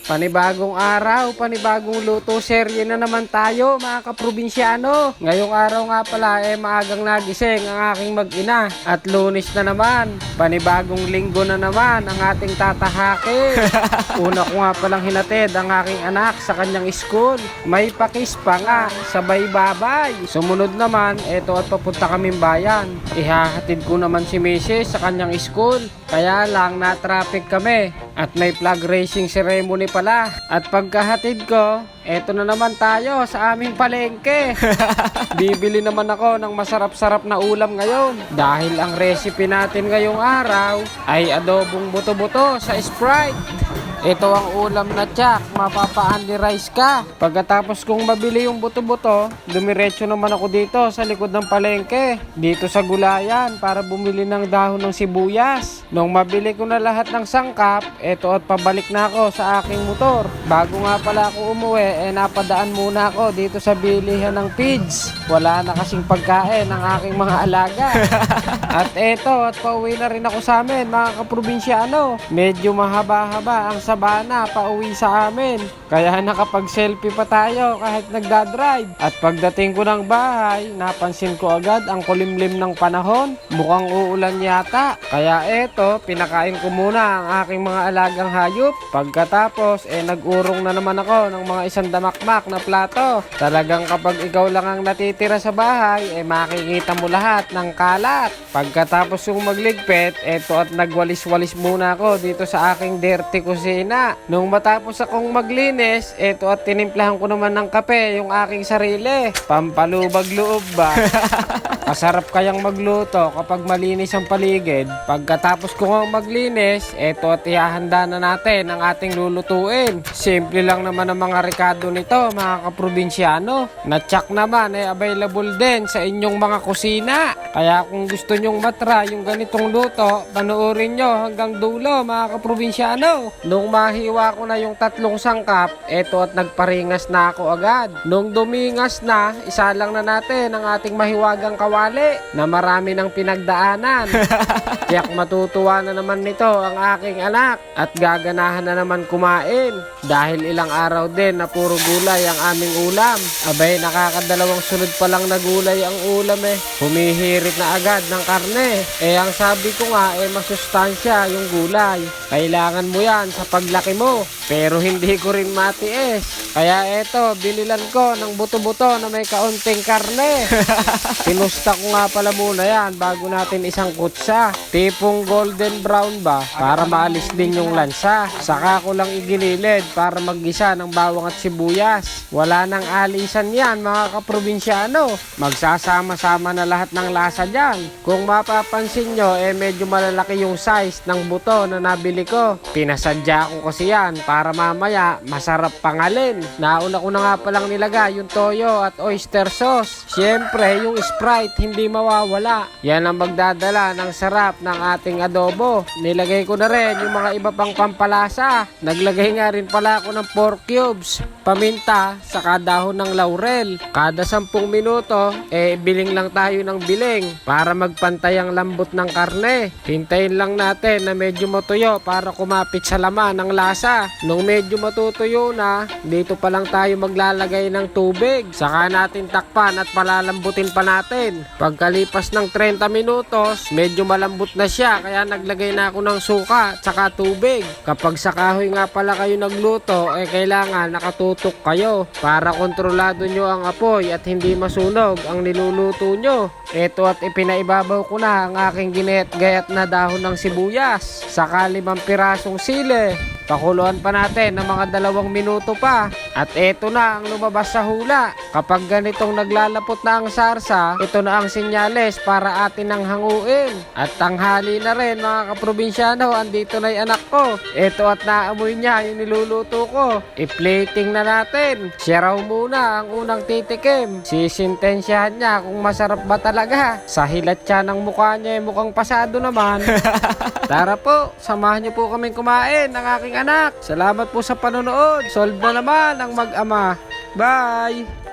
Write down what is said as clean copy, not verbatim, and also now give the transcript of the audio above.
Panibagong araw, panibagong luto, serye na naman tayo mga kaprobinsyano. Ngayong araw nga pala maagang nagising ang aking mag-ina at Lunes na naman. Panibagong linggo na naman ang ating tatahakin. Una ko nga palang hinatid ang aking anak sa kanyang school. May pakis pa nga, sabay babay. Sumunod naman, eto at papunta kaming bayan. Ihahatid ko naman si Mrs. sa kanyang school. Kaya lang na-traffic kami at may flag racing ceremony pala. At pagkahatid ko, eto na naman tayo sa aming palengke. Bibili naman ako ng masarap-sarap na ulam ngayon. Dahil ang recipe natin ngayong araw ay adobong buto-buto sa Sprite. Ito ang ulam na tiyak, mapapa-only rice ka. Pagkatapos kong mabili yung buto-buto, dumiretso naman ako dito sa likod ng palengke. Dito sa gulayan para bumili ng dahon ng sibuyas. Nung mabili ko na lahat ng sangkap, eto at pabalik na ako sa aking motor. Bago nga pala ako umuwi, napadaan muna ako dito sa bilihan ng feeds. Wala na kasing pagkain ng aking mga alaga. At eto, at pauwi na rin ako sa amin mga kaprobinsyano. Medyo mahaba-haba ang sabana pauwi sa amin. Kaya nakapag-selfie pa tayo kahit nagdadrive. At pagdating ko ng bahay, napansin ko agad ang kulimlim ng panahon. Mukhang uulan yata. Kaya eto, pinakain ko muna ang aking mga alagang hayop. Pagkatapos, nag-urong na naman ako ng mga isang damakmak na plato. Talagang kapag ikaw lang ang natitira sa bahay, makikita mo lahat ng kalat. Pagkatapos yung magligpit, eto at nagwalis-walis muna ako dito sa aking dirty kusina. Nung matapos akong maglinis, eto at tinimplahan ko naman ng kape yung aking sarili. Pampalubag loob ba? Masarap kayang magluto kapag malinis ang paligid. Pagkatapos ko maglinis, eto at ihahanda na natin ang ating lulutuin. Simple lang naman ang mga rekado nito mga kaprobinsyano. Na-check naman available din sa inyong mga kusina. Kaya kung gusto nyong matry yung ganitong luto, panoorin nyo hanggang dulo mga kaprobinsyano. Nung mahiwa ko na yung tatlong sangkap, eto at nagparingas na ako agad. Nung dumingas na, isa lang na natin ang ating mahiwagang kawali na marami ng pinagdaanan. Tiyak matutuwa na naman nito ang aking anak at gaganahan na naman kumain dahil ilang araw din na puro gulay ang aming ulam. Abay, nakakadalawang sunod pa lang na gulay ang ulam humihirit na agad ng karne. Ang sabi ko nga masustansya yung gulay. Kailangan mo yan sa paglaki mo. Pero hindi ko rin matiis. Kaya eto, binilan ko ng buto-buto na may kaunting karne. Pinusta ko nga pala muna yan bago natin isang kutsa. Tipong golden brown ba para maalis din yung lansa. Saka ko lang iginilid para maggisa ng bawang at sibuyas. Wala nang alisan yan mga kaprobinsyano. Magsasama-sama na lahat ng lasa dyan. Kung mapapansin nyo, medyo malalaki yung size ng buto na nabili ko. Pinasadya ko kasi yan para mamaya masarap pangalin. Nauna ko na nga palang nilagay yung toyo at oyster sauce. Siyempre, yung Sprite hindi mawawala. Yan ang magdadala ng sarap ng ating adobo. Nilagay ko na rin yung mga iba pang pampalasa. Naglagay nga rin pala ako ng pork cubes, paminta, saka dahon ng laurel. Kada 10 minuto, biling lang tayo ng biling para magpantay ang lambot ng karne. Hintayin lang natin na medyo matuyo para kumapit sa laman ng lasa. Nung medyo matutuyo na, dito pa lang tayo maglalagay ng tubig. Saka natin takpan at palalambutin pa natin. Pagkalipas ng 30 minutos, medyo malambot na siya kaya naglagay na ako ng suka at saka tubig. Kapag sa kahoy nga pala kayo nagluto, kailangan nakatutok kayo para kontrolado nyo ang apoy at hindi masunog ang niluluto nyo. Ito at ipinaibabaw ko na ang aking ginayat-gayat na dahon ng sibuyas. Saka 5 pirasong sili. Pakuluan pa natin ng mga 2 minuto pa. At eto na ang lumabas sa hula. Kapag ganitong naglalapot na ang sarsa, ito na ang senyales para atin ang hanguin. At tanghali na rin mga kaprobinsyano, andito na yung anak ko. Eto at naamoy niya yung niluluto ko. I-plating na natin. Siya raw muna ang unang titikim. Sisintensyahan niya kung masarap ba talaga. Sa hilat siya ng mukha niya, mukhang pasado naman. Tara po, samahan niyo po kaming kumain ng aking anak. Salamat po sa panonood. Solve na naman ang mag-ama. Bye!